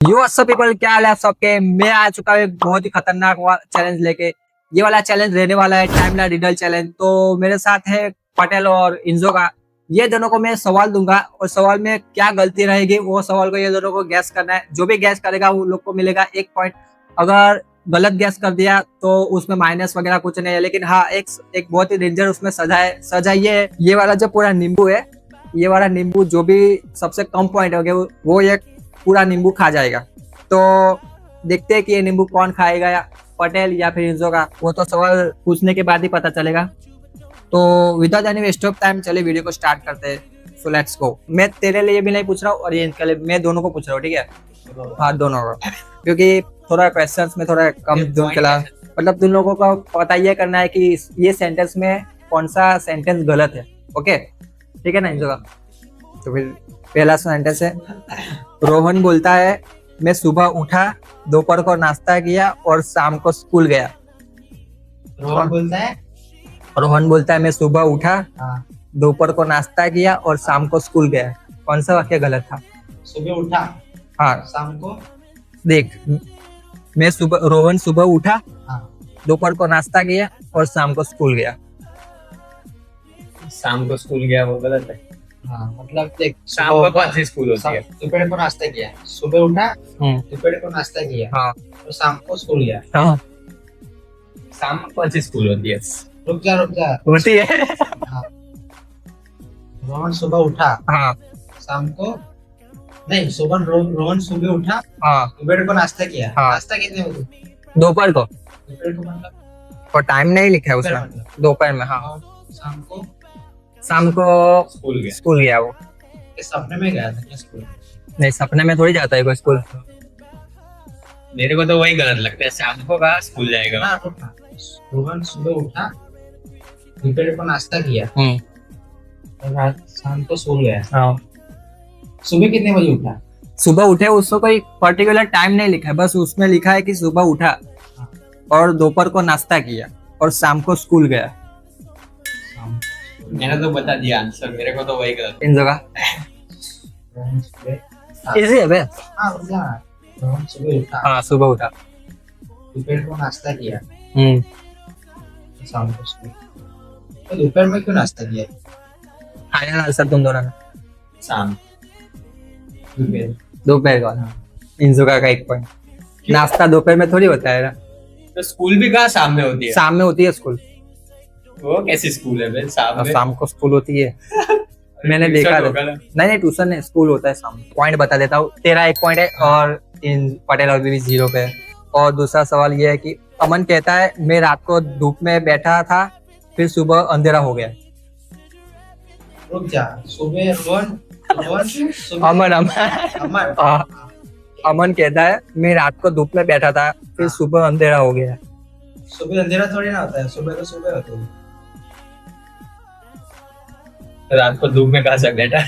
यो सब पीपल, क्या हाल है आप सबके। मैं आ चुका हूँ एक बहुत ही खतरनाक चैलेंज लेके। ये वाला चैलेंज रहने वाला है टाइम रिडल चैलेंज। तो मेरे साथ है पटेल और इंजो का। ये दोनों को मैं सवाल दूंगा और सवाल में क्या गलती रहेगी वो सवाल को ये दोनों को गैस करना है। जो भी गैस करेगा वो लोग को मिलेगा 1 पॉइंट। अगर गलत गैस कर दिया तो उसमें माइनस वगैरह कुछ नहीं है। लेकिन हाँ, एक बहुत ही डेंजर उसमें सजा है। सजा ये वाला जो पूरा नींबू है, ये वाला नींबू जो भी सबसे कम पॉइंट हो गया वो एक पूरा नींबू खा जाएगा। तो देखते हैं कि ये नींबू कौन खाएगा, या पटेल या फिर इंजो का। वो तो सवाल पूछने के बाद ही पता चलेगा। तो without any waste of time चलिए वीडियो को स्टार्ट करते हैं। So let's go. मैं तेरे लिए भी नहीं पूछ रहा हूँ और ये इनके लिए, मैं दोनों को पूछ रहा हूँ, ठीक है? हाँ, दोनों को, क्योंकि थोड़ा क्वेश्चंस में थोड़ा कम जोन चला। मतलब तुम लोगों को पता ये करना है कि ये सेंटेंस में कौन सा सेंटेंस गलत है। ओके, ठीक है ना इंजो का? तो फिर पहला सेंटेंस है, रोहन बोलता है मैं सुबह उठा, दोपहर को नाश्ता किया और शाम को स्कूल गया। रोहन बोलता है मैं सुबह उठा, दोपहर को नाश्ता किया और शाम को स्कूल गया। कौन सा वाक्य गलत था? सुबह उठा, हाँ शाम को देख, रोहन सुबह उठा, दोपहर को नाश्ता किया और शाम को स्कूल गया। शाम को स्कूल गया वो गलत है। हाँ, मतलब देख, शाम को कौन सी स्कूल होती है? दोपहर को नाश्ता किया, सुबह उठा, दोपहर को नाश्ता किया, हाँ और शाम को स्कूल गया। हाँ, शाम को कौन सी स्कूल होती है? रुक जा होती है। हाँ। रोहन सुबह उठा, हाँ शाम को नहीं, रोहन सुबह उठा, हाँ दोपहर को नाश्ता किया। हाँ। नाश्ता कितने बजे? दोपहर को, दोपहर को मतलब और टाइम नहीं लिखा है उसमें। मतलब दोपहर में, हाँ। और शाम को स्कूल गया वो। ये सपने में गया था क्या स्कूल? नहीं, सपने में थोड़ी जाता है कोई स्कूल। मेरे को तो वही गलत लगता है, शाम को कहाँ स्कूल जाएगा। ना, रुकना। रोहन सुबह उठा, दोपहर को नाश्ता किया और शाम को स्कूल गया। हाँ। सुबह कितने बजे उठा? सुबह उठे, उसको कोई पर्टिकुलर टाइम नहीं लिखा है, बस उसमें लिखा है कि सुबह उठा और दोपहर को नाश्ता किया और शाम को स्कूल गया। मैंने तो बता दिया आंसर, मेरे को तो वही गलत। इन जगह रोहन सुबह इजी है बे। हाँ, रुक जा। रोहन सुबह उठा, हाँ, सुबह उठा, दोपहर को नाश्ता किया, शाम को स्कूल। तो दोपहर में क्यों नाश्ता किया? फाइनल आंसर तुम दोनों ने। शाम दोपहर का। इन जगह का 1 पॉइंट। नाश्ता दोपहर में थोड़ी होता है ना। तो स्कूल भी कहाँ शाम में होती है? शाम में होती है स्कूल। वो कैसी स्कूल है बे? शाम में शाम को स्कूल होती है। मैंने देखा था। नहीं, ट्यूशन नहीं, स्कूल होता है शाम में। पॉइंट बता देता हूँ, तेरा 1 पॉइंट है और इन पटेल और भी 0 पे है। और दूसरा सवाल ये है कि अमन कहता है मैं रात को धूप में बैठा था, फिर सुबह अंधेरा हो गया। रुक जा। सुबह रोहन सुबह अमन अमन अमन कहता है मैं रात को धूप में बैठा था, फिर सुबह अंधेरा हो गया। सुबह अंधेरा थोड़ी ना होता है, सुबह तो सुबह होती है। रात को धूप में कहाँ से बैठा?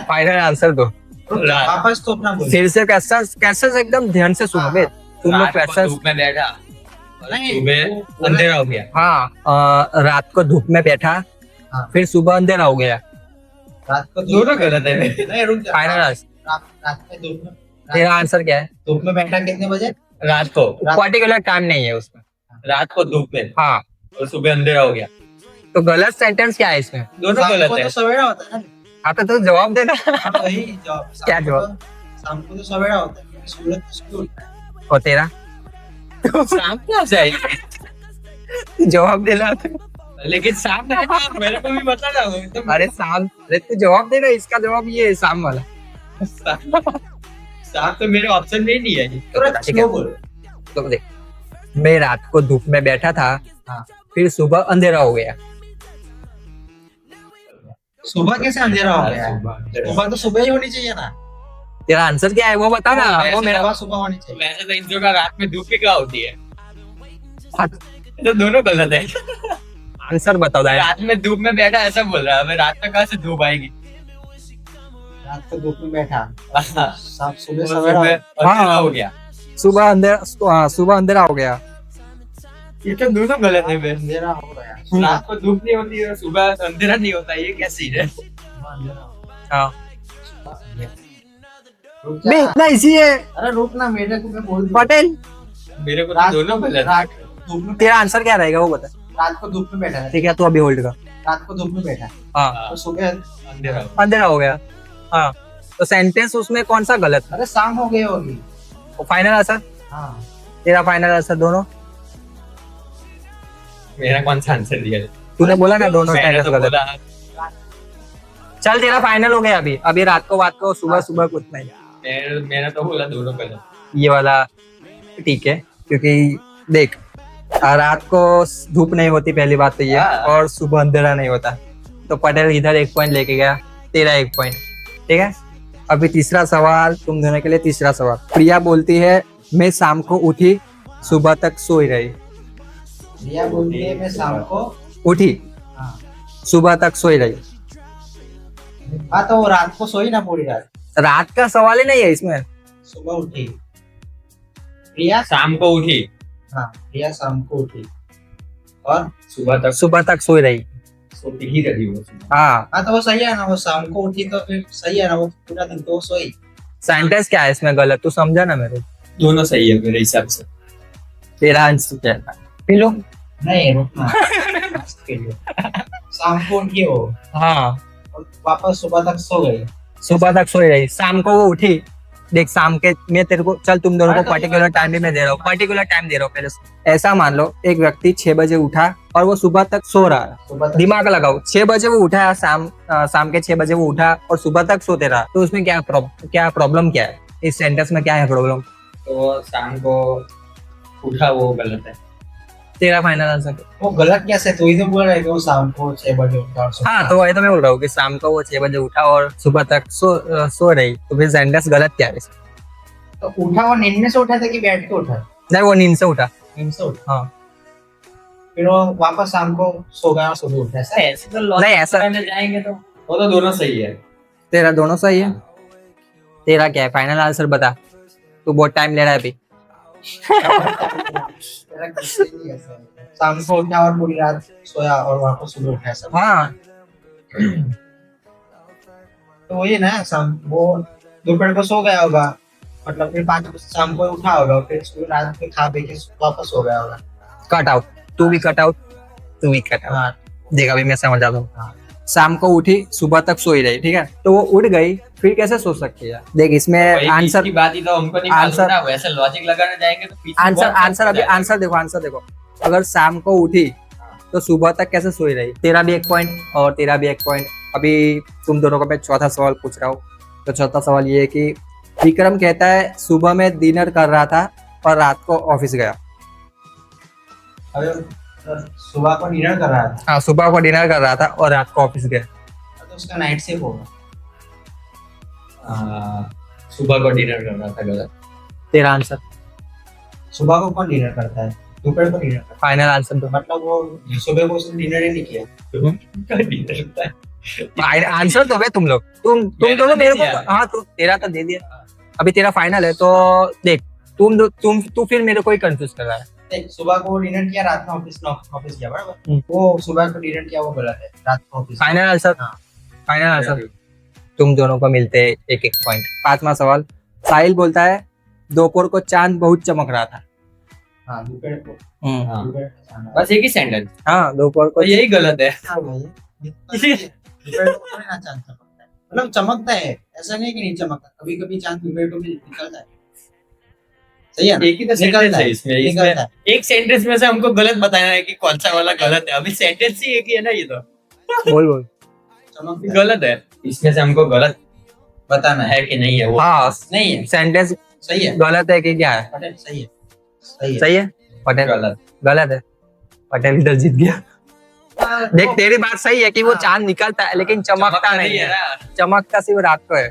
फाइनल आंसर दो। रुक जा, वापस तो अपना बोल। फिर से क्वेश्चन एकदम ध्यान से सुनोगे तुम लोग। रात को क्वेश्चन धूप में बैठा, नहीं, सुबह अंधेरा हो गया। हाँ, रात को धूप में बैठा, हाँ। फिर सुबह अंधेरा हो गया। रात को दोनों गलत है। नहीं, रुक जा। Final answer. रात में धूप में तेरा आंसर क्या है? धूप में बैठा कितने बजे? रात को पर्टिकुलर टाइम नहीं है उसमें। रात को धूप में हाँ, और सुबह अंधेरा हो गया। तो गलत सेंटेंस क्या है इसमें? दोनों शाम गलत को है। तो सवेरा होता है ना। हाँ, तो जवाब देना। हाँ, वही जवाब। क्या जवाब? शाम को तो सवेरा होता है, सूरज स्कूल। और तेरा शाम क्या चाहिए? जवाब देना। लेकिन शाम में मेरे को भी बता ना। तो अरे शाम, अरे तू जवाब देना। इसका जवाब ये है, शाम वाला। शाम तो मेरे ऑप्शन में ही नहीं है। तुरंत ठीक है। स्लो बोल। तो देख, मैं रात को धूप में बैठा था, फिर सुबह अंधेरा हो गया। सुबह कैसे अंधेरा हो गया? सुबह तो सुबह ही होनी चाहिए ना। तेरा आंसर क्या है वो बता ना। वो मेरा सुबह होनी चाहिए। वैसे तो इन का रात में धूप भी क्या होती है? तो दोनों गलत है। आंसर बताओ दाई। रात में धूप में बैठा ऐसा बोल रहा है, हमें रात में कहाँ से धूप आएगी? रात को धूप में बैठा, हाँ, सुबह सवेरा अंधेरा हो गया। सुबह अंधेरा हो गया। ये तो दोनों गलत है बे। अंधेरा हो गया। रात को धूप नहीं होती है, सुबह अंधेरा नहीं होता, ये क्या सीन है? सुबह अंधेरा हो गया। हाँ, रुक बे जा। इतना इजी है अरे रुक ना, मेरे को मैं बोल दूं। पटेल। मेरे को तो रात दोनों को गलत है। रात धूप में तेरा आंसर क्या रहेगा वो बता। रात को धूप में बैठा है। ठीक है तू अभी होल्ड कर। रात को धूप में बैठा है हाँ और सुबह अंधेरा हो। अंधेरा हो गया। हाँ तो सेंटेंस उसमें कौन सा गलत है? अरे शाम हो गई होगी। फाइनल आंसर हाँ तेरा, फाइनल आंसर दोनों। मेरा कौन सा आंसर दिया है? तूने बोला ना दोनों मैंने सेंटेंस तो गलत। बोला, चल तेरा फाइनल हो गया अभी। अभी रात को सुबह सुबह कुछ नहीं। मैंने तो बोला दोनों गलत। ये वाला ठीक है क्योंकि देख रात को धूप नहीं होती पहली बात तो ये, हाँ। और सुबह अंधेरा नहीं होता। तो पटेल इधर 1 पॉइंट लेके गया, तेरा 1 पॉइंट। ठीक है अभी तीसरा सवाल तुम दोनों के लिए। तीसरा सवाल, प्रिया बोलती है मैं शाम को उठी सुबह तक सोई रही। रिया बोलती है मैं शाम को। उठी हाँ सुबह तक सोई रही। हाँ, तो वो रात को सोई ना पूरी रात। रात का सवाल ही नहीं है इसमें। सुबह उठी रिया। शाम को उठी, हाँ रिया शाम को उठी और सुबह तक सोई रही। सोती ही रही वो। हाँ हाँ तो वो सही है ना, वो शाम को उठी तो फिर सही है ना, वो पूरा दिन तो वो सोई। सेंटेंस क्या है इसमें गलत, तू समझा ना मेरे। दोनों सही है मेरे हिसाब से। तेरा आंसर क्या है? P low. नहीं रुकना के लिए। शाम को उठी वो हाँ और वापस सुबह तक सो गई। सुबह तक सोई रही, शाम को वो उठी। देख शाम के मैं तेरे को, चल तुम दोनों को पर्टिकुलर टाइम भी मैं दे रहा हूँ, पर्टिकुलर टाइम दे रहा हूँ पहले से। ऐसा मान लो एक व्यक्ति 6 बजे उठा और वो सुबह तक सो रहा है। सुबह तक दिमाग लगाओ, 6 बजे वो उठा, शाम के 6 बजे वो उठा और सुबह तक सोते रहा, तो उसमें क्या प्रॉब्लम क्या है? इस सेंटेंस में क्या है प्रॉब्लम? तो शाम को उठा वो गलत है। तेरा फाइनल आंसर। वो गलत कैसे? तू ही तो बोल रहा है कि वो शाम को 6 बजे उठा और सोता। हाँ तो वही तो मैं बोल रहा हूँ कि शाम को वो 6 बजे उठा और सुबह तक सो रही, तो फिर सेंटेंस गलत क्या है? तो उठा वो नींद में से उठा था कि बैठ के उठा? नहीं वो नींद से उठा। नींद से उठा। हाँ फिर वो वापस शाम को सो गया और सुबह उठा। ऐसा है? ऐसे तो नहीं ऐसा, जाएंगे तो वो तो दोनों सही है। तेरा दोनों सही है। तेरा क्या है फाइनल आंसर बता, तू बहुत टाइम ले रहा है अभी। तेरा कैसे नहीं ऐसा है? शाम को उठा और पूरी रात सोया और वापस सुबह उठा सब। हाँ तो वही ना, शाम वो दोपहर को सो गया होगा, मतलब फिर 5 बजे शाम को उठा होगा, फिर सुबह रात में खा पी के वापस सो गया होगा। कट आउट, तू भी कट आउट, तू भी कट आउट। हाँ देख अभी मैं समझ आता हूँ। हाँ। शाम को उठी सुबह तक सोई रही, ठीक है, तो वो उठ गई फिर कैसे सो सकती है? देख इसमें वही आंसर, की बात ही तो हमको नहीं आंसर- मालूम ना, वैसे लॉजिक लगाने जाएंगे तो पीछे आंसर बहुत आंसर अभी जाएगा। आंसर देखो। अगर शाम को उठी तो सुबह तक कैसे सोई रही? तेरा भी 1 पॉइंट और तेरा भी 1 पॉइंट। अभी तुम दोनों को मैं चौथा सवाल पूछ रहा हूँ। तो चौथा सवाल ये है कि विक्रम कहता है सुबह में डिनर कर रहा था और रात को ऑफिस गया। अगर सुबह को डिनर कर रहा था हाँ सुबह को डिनर कर रहा था और रात को ऑफिस गया। तो उसका नाइट शिफ्ट होगा। सुबह को डिनर कर रहा था गलत। तेरा आंसर सुबह को कौन डिनर करता है? दोपहर को डिनर करता फाइनल आंसर दो। है, मतलब वो सुबह को उसने डिनर ही नहीं किया। डिनर होता है। आंसर दो बे तुम लोग, तुम मैंने दोनों तो मेरे दिया। को। हाँ तू तेरा तो दे दिया, अभी तेरा फाइनल है। तो देख तू फिर मेरे को ही कंफ्यूज कर रहा है। देख, सुबह को डिनर किया, रात में ऑफिस गया, बराबर। हम्म। वो सुबह को डिनर किया वो गलत है, रात को ऑफिस। फाइनल आंसर, हाँ। Final answer. तुम दोनों को मिलते हैं 1-1 पॉइंट। 5वां सवाल, साहिल बोलता है दोपहर को चांद बहुत चमक रहा था। हाँ दोपहर को। हाँ, दोपहर को जाना है। बस एक ही सेंटेंस, हाँ दोपहर को तो यही गलत है। हाँ भाई, दोपहर को थोड़ी ना चांद चमकता है, मतलब चमकता है, ऐसा नहीं कि नहीं चमकता, कभी कभी चांद दोपहर को भी निकलता है। सही है ना? एक ही तो सेंटेंस है इसमें। निकलता है। एक सेंटेंस में से हमको गलत बताना है कि कौन सा वाला गलत है। अभी सेंटेंस ही एक ही है ना, ये तो बोल। चमकता है। गलत है। इसमें से हमको गलत बताना है है कि नहीं है वो। हाँ नहीं है, सेंटेंस सही है गलत है कि क्या है? पटेल, सही है, सही है। सही है पटेल, गलत। गलत है। पटेल इधर जीत गया। हाँ, देख वो- तेरी बात सही है कि वो हाँ। चांद निकलता है लेकिन चमकता नहीं है। ना। चमकता सिर्फ रात को है।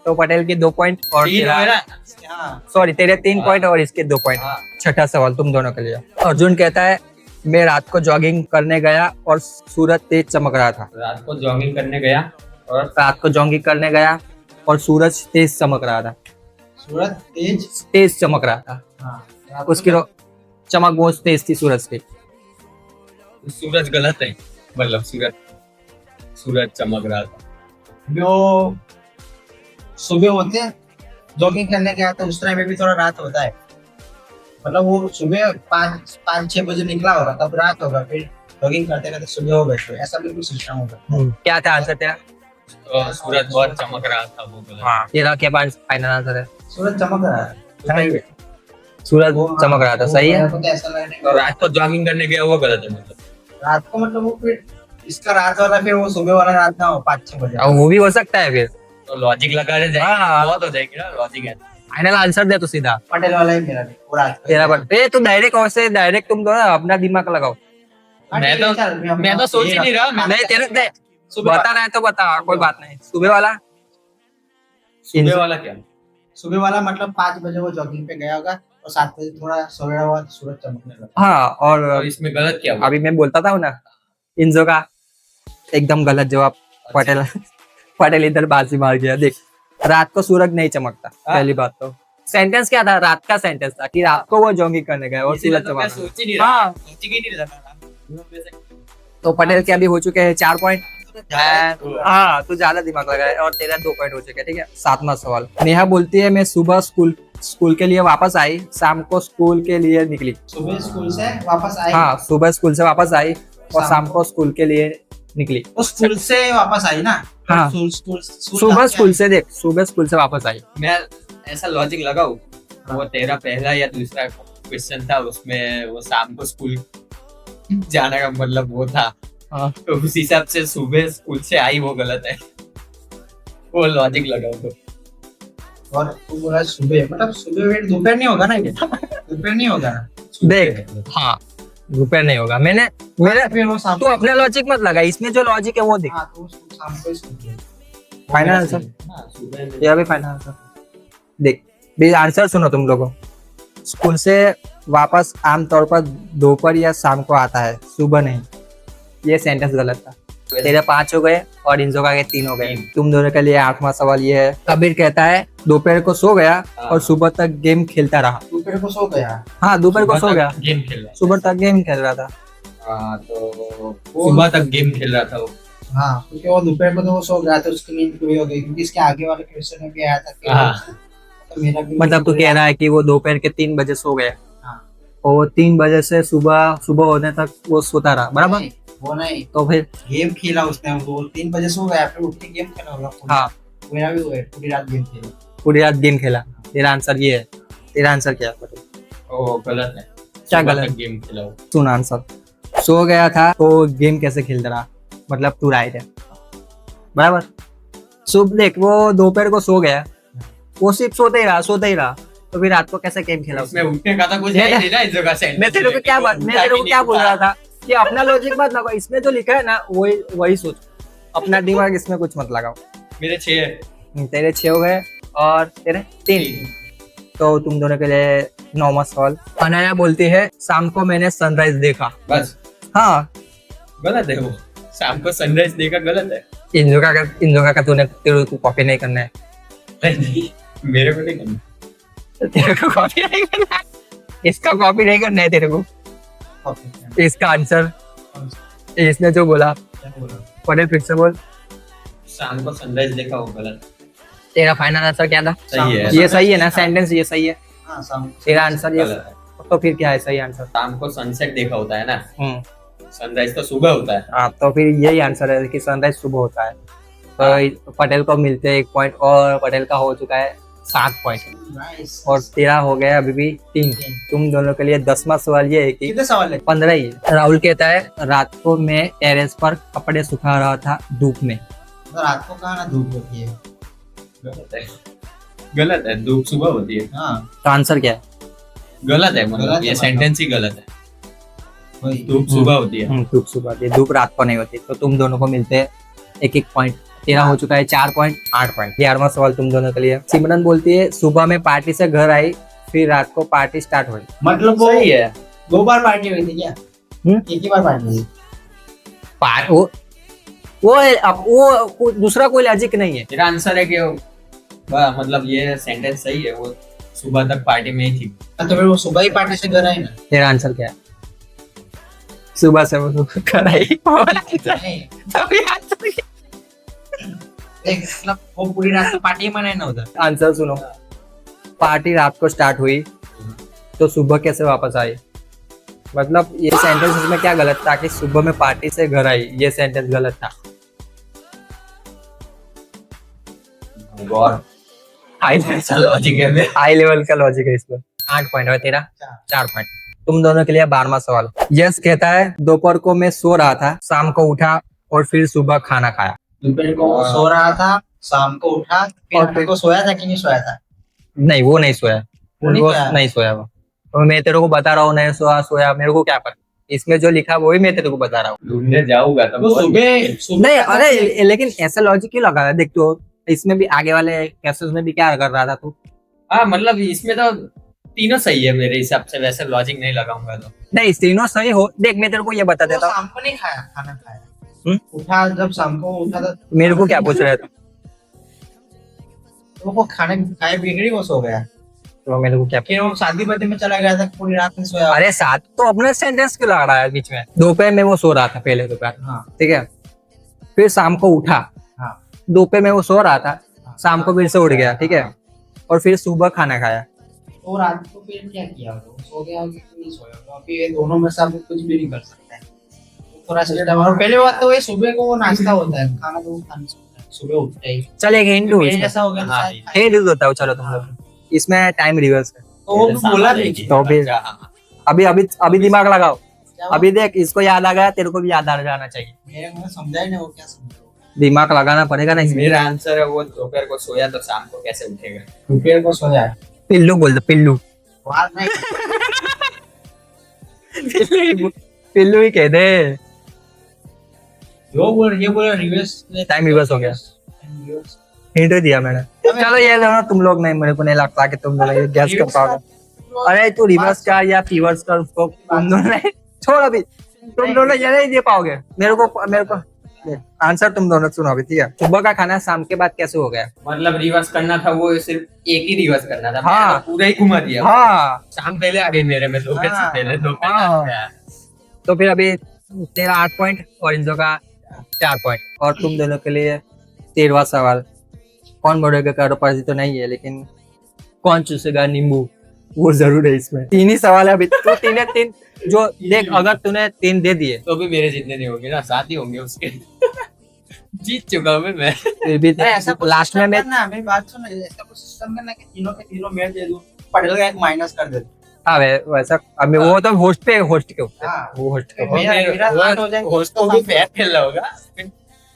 तो पटेल के 2 पॉइंट और तीन तेरा, हुए ना। हाँ, सॉरी तेरे 3 हाँ। पॉइंट और इसके 2 पॉइंट। हाँ। छठा सवाल तुम दोनों के लिए। अर्जुन कहता है मैं रात को जॉगिंग करने गया और सूरज तेज चमक रहा था। रात को जॉगिंग करने गया और रात को जॉगिंग करने गया और सूरज तेज चमक रहा था। सूरज तेज। तेज चमक रहा था। हाँ, रात को उसकी चमक बहुत तेज थी सूरज की। सूरज गलत है, मतलब सूरज चमक रहा था। जो सुबह होते हैं जॉगिंग करने गया तो उस टाइम में भी थोड़ा रात होता है, मतलब वो सुबह 5-6 बजे निकला होगा, तब रात होगा, फिर जॉगिंग करते करते सुबह हो गए, तो ऐसा बिल्कुल सिस्टम होगा। क्या था आंसर तेरा? सूरज बहुत चमक रहा था, वो गलत। हाँ, तेरा क्या फाइनल आंसर है? सूरज चमक रहा है, सही है। सूरज चमक रहा था, सही है। मेरे को तो ऐसा लग रहा और है रात को जॉगिंग करने गया वो गलत है मतलब। रात को, मतलब वो फिर इसका रात वाला, फिर वो सुबह वाला रात ना हो 5-6 बजे। अब वो भी हो सकता है फिर। तो लॉजिक लगा रहे जाएंगे, हाँ। बहुत हो जाएगी ना लॉजिक है। फाइनल आंसर दे तो सीधा पटेल वाला ही मेरा भी, वो रात को तेरा बट ए तू डायरेक्ट वैसे डायरेक्ट तुम दो ना, अपना दिमाग लगाओ। मैं तो सोच ही नहीं रहा। नहीं तेरे दे सुबह बता रहा है तो बता, कोई बात नहीं। सुबह वाला सुबह वाला क्या? सुबह वाला मतलब 5 बजे वो जॉगिंग पे गया होगा और 7 बजे थोड़ा सवेरा हुआ, सूरज चमकने लगा। हाँ, और और इसमें गलत क्या हुआ? अभी मैं बोलता था ना इंजो का, एकदम गलत जवाब। पटेल पटेल इधर बाजी मार गया। देख, रात को सूरज नहीं चमकता, पहली बात तो। सेंटेंस क्या था? रात का सेंटेंस था कि रात को वो जॉगिंग करने गए और इसीलिए सूरज तो मैं चमका। सोच ही नहीं रहा, हाँ, सोच ही नहीं रहा। तो पटेल के अभी हो चुके हैं 4 पॉइंट। हाँ, तू ज्यादा दिमाग लगा है और तेरा 2 पॉइंट हो चुके हैं। ठीक है, 7वां सवाल। नेहा बोलती है मैं सुबह स्कूल के लिए वापस आई, शाम को स्कूल के लिए निकली। सुबह स्कूल से वापस आई। हाँ, सुबह स्कूल से वापस आई और शाम को स्कूल के लिए निकली। वो स्कूल से वापस आई ना। हाँ। सुबह स्कूल से, देख, सुबह स्कूल से वापस आई। मैं ऐसा लॉजिक लगाऊं, वो तेरा पहला या दूसरा क्वेश्चन था, उसमें वो शाम को स्कूल जाने का मतलब वो था, हाँ। तो उस हिसाब से सुबह स्कूल से आई वो गलत है। वो लॉजिक लगाओ तो। और तू बोला सुबह, मतलब सुबह फिर दोपहर नहीं होगा ना, ये दोपहर नहीं होगा ना। देख, हाँ, दोपहर नहीं होगा। मेरे फिर वो शाम तू अपने लॉजिक मत लगा, इसमें जो लॉजिक है वो देख। हाँ, तो उसको शाम को ही स्कूल है। Final answer? हाँ, सुबह में। यह भी फाइनल आंसर। देख, भी आंसर सुनो तुम लोगों। स्कूल से वापस आमतौर पर दोपहर या शाम को आता है, सुबह नहीं। ये सेंटेंस गलत था। तेरे 5 हो गए और इंजो का 3 हो गए। तुम दोनों के लिए 8वां सवाल ये है। कबीर कहता है दोपहर को सो गया और सुबह तक गेम खेलता रहा। दोपहर को सो गया। हाँ, दोपहर को सो गया, गेम खेल रहा सुबह तक गेम खेल रहा था। हाँ, तो सुबह तक गेम खेल रहा था वो। हाँ, क्योंकि वो दोपहर को तो वो सो गया तो उसकी नींद पूरी हो गई, क्योंकि इसके आगे वाले क्वेश्चन में भी आया था कि हाँ। तो मेरा भी मतलब तू कह रहा है कि वो दोपहर के 3 बजे सो गया हाँ। और 3 बजे से सुबह होने तक वो सोता रहा, बराबर? नहीं, वो नहीं, तो फिर गेम खेला उसने, वो 3 बजे सो गया, फिर उठ के गेम खेला होगा। हाँ, मेरा भी हुआ है, पूरी रात गेम खेला। पूरी रात गेम खेला। तेरा आंसर ये है। तेरा आंसर क्या है? वो गलत है। क्या सुबह गलत? तक गेम खेला वो। सुन आंसर। सो गया था तो गेम कैसे खेलता रहा, मतलब तू राइट है, बराबर? सुबह देख, वो दोपहर को सो गया, वो सिर्फ सोते ही रहा, तो फिर रात को कैसे गेम खेला उसमें उसने? उठने का था कुछ है ही नहीं ना इस जगह से। मैं तेरे को क्या बोल रहा था कि अपना लॉजिक मत लगाओ, इसमें जो लिखा है ना वही सोच, अपना दिमाग इसमें कुछ मत लगाओ। मेरे 6 है। तेरे 6 हो गए और तेरे 3, तो तुम दोनों के लिए 9वां सवाल। अनाया बोलती है शाम को मैंने सनराइज देखा। बस हाँ, गलत है वो। शाम को सनराइज देखा गलत है। इंजो का तूने, तेरे को कॉपी नहीं करना है। नहीं, मेरे को नहीं करना। तेरे को कॉपी नहीं करना है, इसका कॉपी नहीं करना है तेरे को। इसका आंसर इसने जो बोला, पटेल फिर से बोल। शाम को सनराइज देखा वो गलत। तेरा फाइनल आंसर क्या था? सही है। ये सही है ना? सेंटेंस ये सही है। हाँ, शाम को। तेरा आंसर ये, गलत है। तो फिर क्या है सही आंसर? शाम को सनसेट देखा होता है ना, हम्म, सनराइज तो सुबह होता है। हाँ, तो फिर यही आंसर है कि सनराइज सुबह होता है। तो पटेल को मिलते हैं 1 पॉइंट और पटेल का हो चुका है 7 पॉइंट नाइस। और तेरा हो गया अभी भी 3। तुम दोनों के लिए 10वां सवाल ये है कि कितने सवाल है? 15 ही है। राहुल कहता है रात को मैं टेरेस पर कपड़े सुखा रहा था धूप में। तो रात को कहाँ ना धूप होती है। गलत है। गलत है, धूप सुबह होती है। हाँ, तो आंसर क्या है? गलत है, गलत मतलब है ये मतलब। सेंटेंस ही गलत है। वही। धूप सुबह होती है। धूप सुबह होती है, धूप रात को नहीं होती। तो तुम दोनों को मिलते हैं 1-1 पॉइंट। तेरा हो चुका है 4 पॉइंट, 8 पॉइंट। 11वां सवाल तुम दोनों के लिए। सिमरन बोलती है सुबह में पार्टी से घर आई, फिर रात को पार्टी स्टार्ट हुई। मतलब वो सही है। 2 बार पार्टी हुई थी क्या? एक ही बार पार्टी हुई। वो दूसरा कोई लॉजिक नहीं है। मेरा आंसर है कि मतलब ये सेंटेंस सही है, वो सुबह तक पार्टी में ही थी। तो फिर वो सुबह ही पार्टी से घर आई ना। तेरा आंसर क्या है? सुबह से वो घर आई। नहीं, तभी आंसर क्या? मतलब वो पूरी रात तो पार्टी मनाई ना उधर। आंसर सुनो। पार्टी रात को स्टार्ट हुई तो सुबह कैसे वापस आई, मतलब ये सेंटेंस इसमें क्या गलत था कि सुबह में पार्टी से घर आई, ये सेंटेंस गलत था। गॉड, लॉजिक है। हाई लेवल का लॉजिक है इसमें। 8 पॉइंट है तेरा, 4 पॉइंट। तुम दोनों के लिए 12वां सवाल। यस कहता है दोपहर को मैं सो रहा था, शाम को उठा और फिर सुबह खाना खाया। दोपहर को सो रहा था, शाम को उठा, फिर और रात को सोया था कि नहीं सोया था? नहीं, वो नहीं सोया, नहीं वो सोया? नहीं सोया वो। तो मैं तेरे को बता रहा हूँ नहीं सोया सोया, मेरे को क्या पता, इसमें जो लिखा वही मैं तेरे को बता रहा हूँ। ढूंढने जाऊंगा तो वो सुबह नहीं अरे लेकिन ऐसा लॉजिक क्यों लगा है, देख तो इसमें भी आगे वाले केसेस में भी क्या कर रहा था तू। हाँ मतलब इसमें तो तीनों सही है मेरे हिसाब से, वैसे लॉजिक नहीं लगाऊंगा तो। नहीं तीनों सही हो, देख मैं तेरे को ये बता देता हूँ। शाम को नहीं खाया, खाना खाया। उठा, जब शाम को उठा था मेरे को क्या पूछ रहे थे, तो वो खाने खाए बिगड़ी, वो सो गया। तो मेरे को क्या, फिर वो शादी पार्टी में चला गया था, पूरी रात में सोया। अरे साथ तो अपने सेंटेंस क्यों लगा रहा है बीच में। दोपहर में वो सो रहा था, पहले दोपहर, हाँ ठीक है, फिर शाम को उठा, हाँ दोपहर में वो सो रहा था, शाम को फिर से उठ गया, ठीक है, और फिर सुबह खाना खाया। तो रात को फिर क्या किया, वो सो गया होगा कि नहीं सोया होगा, फिर ये दोनों में से आप कुछ भी नहीं कर सकते हैं। थोड़ा सिस्टम। और पहले बात तो ये सुबह को वो नाश्ता होता है, खाना तो वो खाने से होता है, सुबह उठते ही। चल एक हिंट मेरे जैसा हो गया तो हाँ, शायद खाए। हिंट देता हूँ, चलो तुम लोग, इसमें टाइम रिवर्स है। तो वो भी बोला भी कि तो फिर हाँ, अभी अभी अभी दिमाग लगाओ, क्या अभी देख इसको याद आ गया, तेरे को भी याद आ जाना चाहिए, मेरे को समझा ही नहीं, वो क्या समझा। दिमाग लगाना पड़ेगा ना इसमें। मेरा आंसर है वो दोपहर को सोया तो शाम को कैसे उठेगा। दोपहर को सोया है, पिल्लू बोल दो, पिल्लू। बात नहीं। पिल्लू ही कह दे। जो बोल ये बोला रिवर्स, टाइम रिवर्स हो गया, हिंट दिया मैंने। चलो ये दोनों तुम लोग नहीं, मेरे को नहीं लगता कि तुम दोनों ये गैस कर पाओगे। अरे तू रिवर्स का या रिवर्स कर उसको, तुम दोनों नहीं, छोड़ अभी, तुम दोनों ये नहीं दे पाओगे मेरे को आंसर तुम दोनों सुनो अभी, ठीक है। सुबह का खाना शाम के बाद कैसे हो गया। मतलब रिवर्स करना था, वो सिर्फ एक ही रिवर्स करना था। हाँ। मैंने तो पूरा ही घुमा दिया। हाँ शाम पहले आ गई मेरे में, दोपहर से हाँ। पहले दोपहर हाँ। आ गया। तो फिर अभी तेरा 8 पॉइंट और इंजो का 4 पॉइंट, और तुम दोनों के लिए 13वां सवाल। कौन बढ़ेगा करोड़पति तो नहीं है, लेकिन कौन चूसेगा नींबू, वो जरूर है इसमें। 3 ही सवाल है अभी तो, 3 जो देख, अगर तूने 3 दे दिए तो भी मेरे जितने नहीं होंगे ना, 7 ही होंगे उसके। जीत चुका हूँ मैं। फिर भी ऐसा लास्ट में मैं, ना, मेरी बात सुनो, ऐसा कुछ सिस्टम करना कि तीनों के तीनों मैं दे दूं, पटेल का एक माइनस कर दे। हाँ वैसा अब वो तो होस्ट के ऊपर, हाँ। वो होस्ट के ऊपर। मेरा आठ हो जाएगा, होस्ट को भी फेयर खेलना होगा।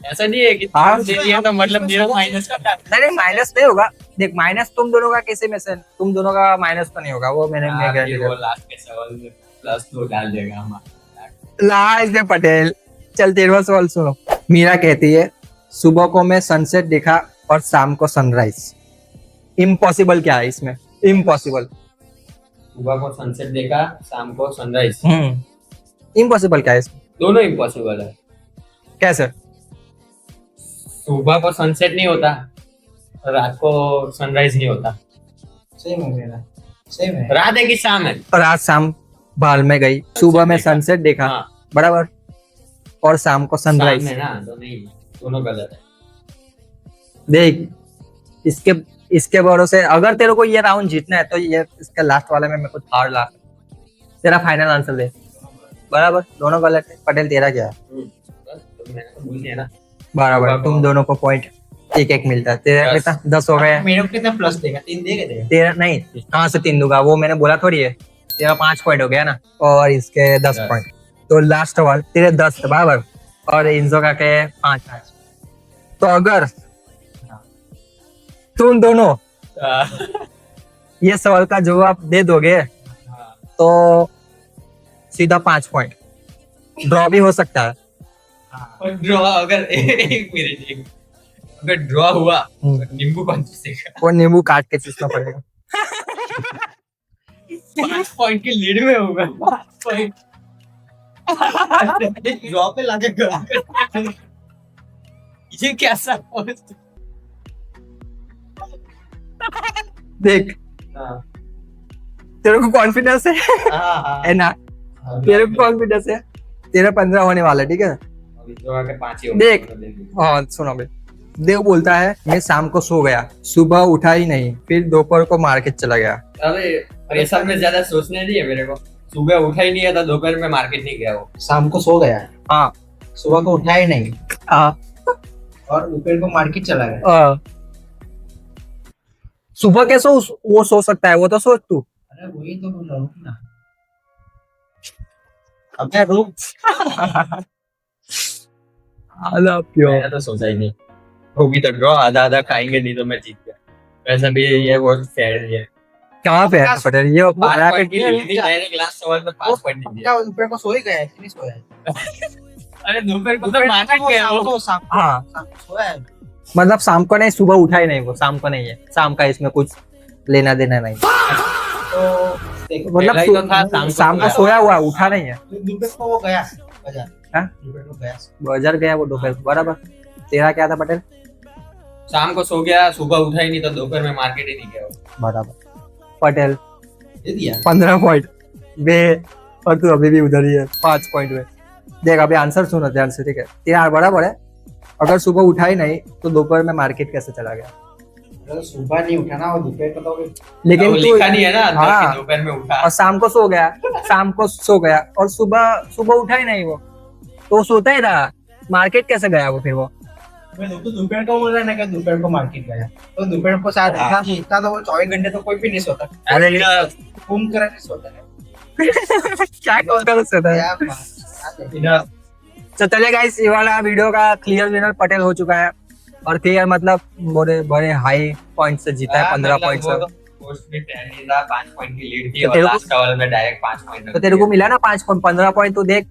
ऐसा नहीं है कि हाँ। दे दिया तो मतलब मेरा माइनस का। नहीं माइनस नहीं होगा, देख माइनस तुम दोनों का किसी में से, तुम दोनों का माइनस तो नहीं होगा, वो मैंने मैं गारंटी वो लास्ट के सवाल में +2 डाल देगा हमारा। लास्ट में पटेल। चल 13वां सवाल सुनो। मीरा कहती है सुबह को मैं सनसेट देखा और शाम को सनराइज। इम्पॉसिबल क्या है इसमें, इम्पॉसिबल। सुबह को सनसेट देखा, शाम को सनराइज। इम्पॉसिबल क्या है इसमें, दोनों इम्पॉसिबल है। कैसे। सुबह को सनसेट नहीं होता, रात को सनराइज नहीं होता। सेम है मेरा, सेम है। रात है कि शाम है? रात शाम बाहर में गई, सुबह में सनसेट देखा, हाँ, बराबर, और शाम को शाम सनराइज। है ना, तो नहीं, दोनों गलत है। देख इसके भरोसे अगर तेरे को ये राउंड जीतना है तो ये इसके लास्ट वाले में मैं कुछ हार ला। तेरा फाइनल आंसर दे। बराबर, दोनों गलत है। पटेल तेरा क्या है? बस, तो मैंने तो बोल दिया ना। बराबर, तुम दोनों को पॉइंट 1-1 मिलता है। तेरा 10। कितना 10 हो गए। मेरे को कितना प्लस देगा, 3 देगा। तेरा नहीं, कहाँ से 3 दूंगा, वो मैंने बोला थोड़ी है। तेरा 5 पॉइंट हो गया ना, और इसके 10 10। पॉइंट। तो लास्ट सवाल तेरे 10 थे बराबर, और इंजो का के 5। तो अगर तुम दोनों ये सवाल का जवाब दे दोगे तो सीधा 5 पॉइंट। ड्रॉ भी हो सकता है। और ड्रॉ अगर एक मिनट, अगर ड्रॉ हुआ तो नींबू कौन चूसेगा? वो नींबू काट के चूसना पड़ेगा। 5 पॉइंट की लीड में होगा। 5 पॉइंट ड्रॉ पे लाके गला कर। ये कैसा? देख तेरे को कॉन्फिडेंस है ना, तेरे को कॉन्फिडेंस है। तेरा 15 होने वाला है, ठीक है। अभी ड्रॉ के 5 ही देख। होंगे। हाँ सुनो भाई, देव बोलता है मैं शाम को सो गया, सुबह उठा ही नहीं, फिर दोपहर को मार्केट चला गया। अरे ये सब में ज्यादा सोचने नहीं है मेरे को। सुबह उठा ही नहीं है तो दोपहर में मार्केट नहीं गया वो। शाम को सो गया, हाँ सुबह को उठा ही नहीं हाँ और दोपहर को मार्केट चला गया। सुबह कैसे वो सो सकता है, वो तो सोच तू। अरे वही तो बोल रहा हूँ ना। अबे रुक। मैंने तो सोचा ही नहीं। होगी तो ड्रॉ, आधा आधा खाएंगे, नहीं तो मैं जीत गया। वैसे भी ये बहुत फेयर है। कहाँ पे है पटेल, ये पाँच पॉइंट की लीड थी, मैंने लास्ट सवाल में 5 पॉइंट दिए। क्या दोपहर को सो ही गया है कि नहीं सोया है? अरे दोपहर को तो मार्केट गया वो। शाम हाँ को सोया है। मतलब शाम को नहीं, सुबह उठा ही नहीं, वो शाम को नहीं है, शाम का इसमें कुछ लेना देना नहीं। तो देख, पहला ही तो था, शाम को सोया हुआ, उठा नहीं है। दोपहर को वो गया बाजार। हाँ? दोपहर को गया। बाजार गया वो दोपहर को, बराबर। तेरा क्या था पटेल? शाम को सो गया, सुबह उठा ही नहीं तो दोपहर में मार्केट ही नहीं गया वो। बराबर पटेल। दे दिया 15 पॉइंट बे, और तू अभी भी उधर ही है 5 पॉइंट में। देख अभी आंसर सुनो ध्यान से, ठीक है? तेरा बराबर है। अगर सुबह उठा ही नहीं तो दोपहर में मार्केट कैसे चला गया? अगर सुबह नहीं उठा ना, और दोपहर को तो लेकिन वो तू लिखा नहीं है ना अंदर हाँ। कि दोपहर में उठा। और शाम को सो गया, शाम को सो गया और सुबह उठा ही नहीं वो, तो वो सोता ही रहा, मार्केट कैसे गया वो फिर वो? मैं तो दोपहर को बोल रहा है ना कि दोपहर को मार्केट गया, तो दोपहर को शायद उठा तो वो 24 घंटे तो कोई भी नहीं सोता। अरे घूम कर नहीं सोता है। क्या कर सकता है? क्या बात है। तो चलिए गाइस, ये वाला वीडियो का क्लियर विनर पटेल हो चुका है। और क्लियर मतलब बड़े बड़े हाई पॉइंट से जीता है, 15 पॉइंट से। पोस्ट में 5 पॉइंट की लीड थी तो और तेरे को- लास्ट सवाल में डायरेक्ट 5 पॉइंट। तो तेरे को मिला ना 5 पॉइंट, 15 पॉइंट। तो देख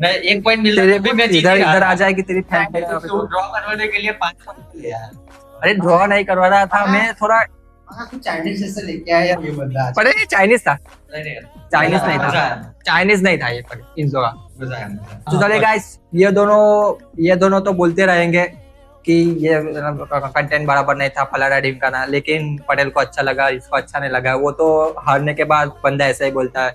नहीं, 1 पॉइंट मिला तेरे भी को मैं जीत इधर गया इधर आ था। जाएगी तेरी फैन। तो ड्रॉ करवाने के लिए 5 पॉइंट लिया है। अरे ड्रॉ नहीं करवा रहा था मैं, थोड़ा हाँ, कुछ चाइनीज जैसे लेके आया ये बंदा आज। पटेल चाइनीज था, नहीं, चाइनीज नहीं मजा था, आया, चाइनीज नहीं था ये पटेल इन का। मजा आया, मजा आया। तो चलिए गाइस, ये दोनों तो बोलते रहेंगे कि ये कंटेंट बराबर नहीं था, फलाना ढिमकाना, लेकिन पटेल को अच्छा लगा, इसको अच्छा नहीं लगा। वो तो हारने के बाद बंदा ऐसा ही बोलता है।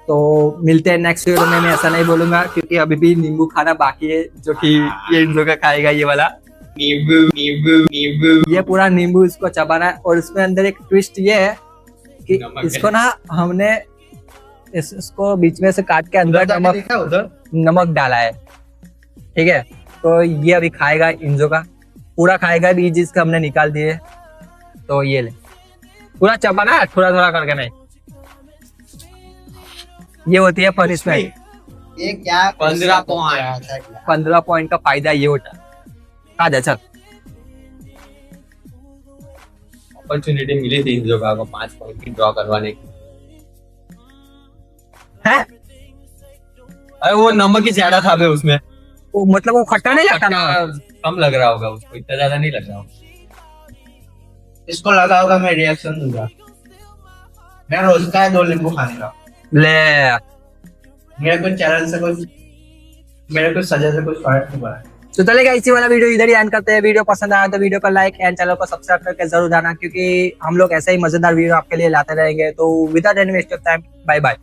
तो मिलते हैं नेक्स्ट वीडियो में। मैं ऐसा नहीं बोलूंगा क्योंकि अभी भी नींबू खाना बाकी है, जो कि ये इन लोगों का खाएगा ये वाला। नींबू नींबू नींबू। ये पूरा नींबू इसको चबाना है। और इसमें अंदर एक ट्विस्ट ये है कि नमक इसको ना हमने इसको बीच में से काट के अंदर नमक देखा उधर नमक डाला है, ठीक है? तो ये अभी खाएगा, इंजो का पूरा खाएगा, बीज इसका हमने निकाल दिए। तो ये ले, पूरा चबाना है, थोड़ा थोड़ा करके नहीं। ये होती है पनिशमेंट। ये क्या 15 पॉइंट। 15 पॉइंट का फायदा ये होता है। आ जा चल। अपॉर्चुनिटी मिली थी इन जगह को 5 पॉइंट की ड्रॉ करवाने की। है अरे वो नमक ही ज्यादा था बे उसमें। वो मतलब वो खट्टा नहीं लगता ना? कम लग रहा होगा उसको, इतना ज्यादा नहीं लग रहा होगा। इसको लगा होगा मैं रिएक्शन दूंगा। मैं रोज का है 2 नींबू खाने का। ले मेरे को चैनल से कुछ, मेरे को सजा से कुछ फर्क नहीं पड़ा। तो चलेगा, इसी वाला वीडियो इधर ही एंड करते हैं। वीडियो पसंद आया तो वीडियो को लाइक एंड चैनल को सब्सक्राइब करके जरूर जाना, क्योंकि हम लोग ऐसे ही मजेदार वीडियो आपके लिए लाते रहेंगे। तो without any waste of time, bye bye.